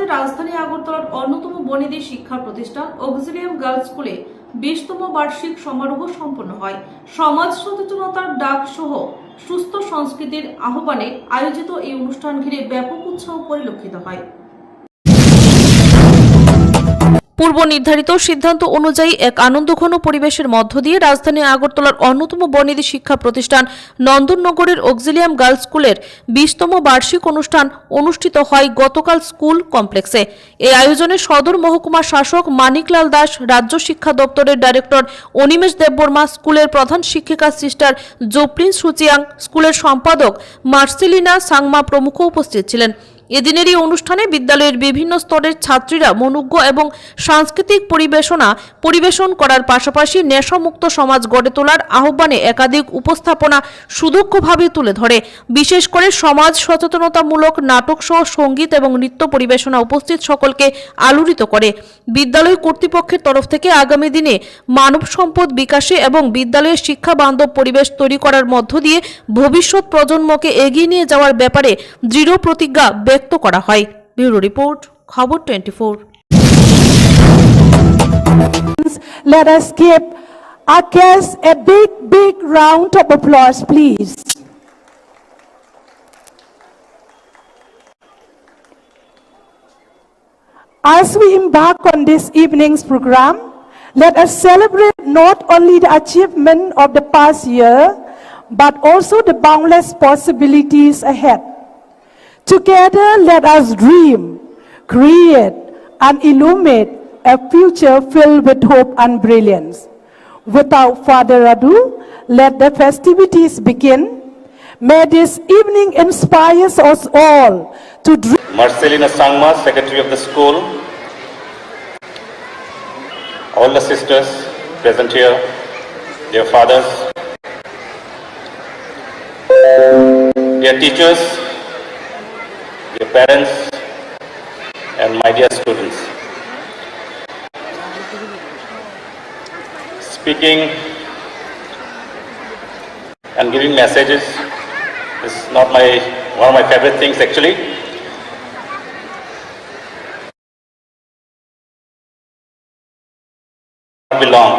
অনুষ্ঠানে রাজধানী আগরতলার অন্যতম বনেদি শিক্ষা প্রতিষ্ঠান অক্সিলিয়াম গার্লস স্কুলে 20তম বার্ষিক সমারোহ সম্পন্ন হয়। সমাজ সচেতনতার ডাক সহ সুস্থ সংস্কৃতির আহ্বানে আয়োজিত এই অনুষ্ঠান ঘিরে ব্যাপক উৎসাহ পরিলক্ষিত হয়। পূর্ব নির্ধারিত সিদ্ধান্ত অনুযায়ী এক আনন্দঘন পরিবেশের মধ্য দিয়ে রাজধানী আগরতলার অন্যতম বনেদি শিক্ষা প্রতিষ্ঠান নন্দননগরের অক্সিলিয়াম গার্লস স্কুলের 20তম বার্ষিক অনুষ্ঠান অনুষ্ঠিত হয় গতকাল স্কুল কমপ্লেক্সে। এই আয়োজনে সদর মহকুমা শাসক মানিকলাল দাস, রাজ্য শিক্ষা দপ্তরের ডাইরেক্টর অনিমেষ দেববর্মা, স্কুলের প্রধান শিক্ষিকা সিস্টার জোপ্রিন সুচিয়াং, স্কুলের সম্পাদক মার্সেলিনা সাংমা প্রমুখ উপস্থিত ছিলেন। এদিনের এই অনুষ্ঠানে বিদ্যালয়ের বিভিন্ন স্তরের ছাত্রীরা মনোজ্ঞ এবং সাংস্কৃতিক পরিবেশন করার পাশাপাশি নেশামুক্ত সমাজ গড়ে তোলার আহ্বানে একাধিক উপস্থাপনা সুদক্ষভাবে তুলে ধরে। বিশেষ করে সমাজ সচেতনতামূলক নাটক সহ সঙ্গীত এবং নৃত্য পরিবেশনা উপস্থিত সকলকে আলোড়িত করে। বিদ্যালয় কর্তৃপক্ষের তরফ থেকে আগামী দিনে মানব সম্পদ বিকাশে এবং বিদ্যালয়ের শিক্ষা বান্ধব পরিবেশ তৈরি করার মধ্য দিয়ে ভবিষ্যৎ প্রজন্মকে এগিয়ে নিয়ে যাওয়ার ব্যাপারে দৃঢ় প্রতিজ্ঞা ব্যক্ত করা হয়। ব্যুরো রিপোর্ট, খবর 24। Let us give our guests a big round of applause, please. As we embark on this evening's program, let us celebrate not only the achievement of the past year, but also the boundless possibilities ahead. Together, let us dream, create, and illuminate a future filled with hope and brilliance. Without further ado, let the festivities begin. May this evening inspire us all to dream. Marcelina Sangma, Secretary of the school, all the sisters present here, their fathers, their teachers, your parents, and my dear students. Speaking and giving messages is not one of my favorite things actually. Not be long.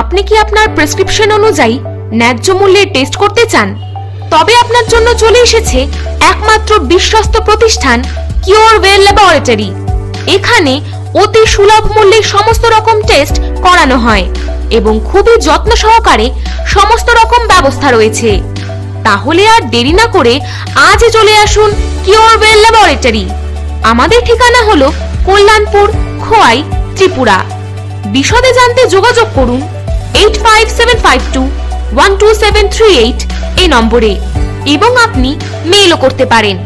আপনি কি আপনার prescription অনুযায়ী ন্যায্য মূল্যে test করতে চান? তবে আপনার জন্য চলে এসেছে একমাত্র বিশ্বস্ত প্রতিষ্ঠান কিওরওয়েল ল্যাবরেটরি। এখানে অতি সুলভ মূল্যে সমস্ত রকম টেস্ট করানো হয় এবং খুবই যত্ন সহকারে সমস্ত রকম ব্যবস্থা রয়েছে। তাহলে আর দেরি না করে আজই চলে আসুন কিওরওয়েল ল্যাবরেটরি। আমাদের ঠিকানা হলো কল্যাণপুর, খোয়াই, ত্রিপুরা। বিশদে জানতে যোগাযোগ করুন 8575212738 এই নম্বরে এবং আপনি মেইলও করতে পারেন।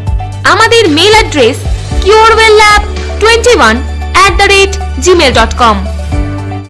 আমাদের মেইল অ্যাড্রেস kiorwellab21@gmail.com।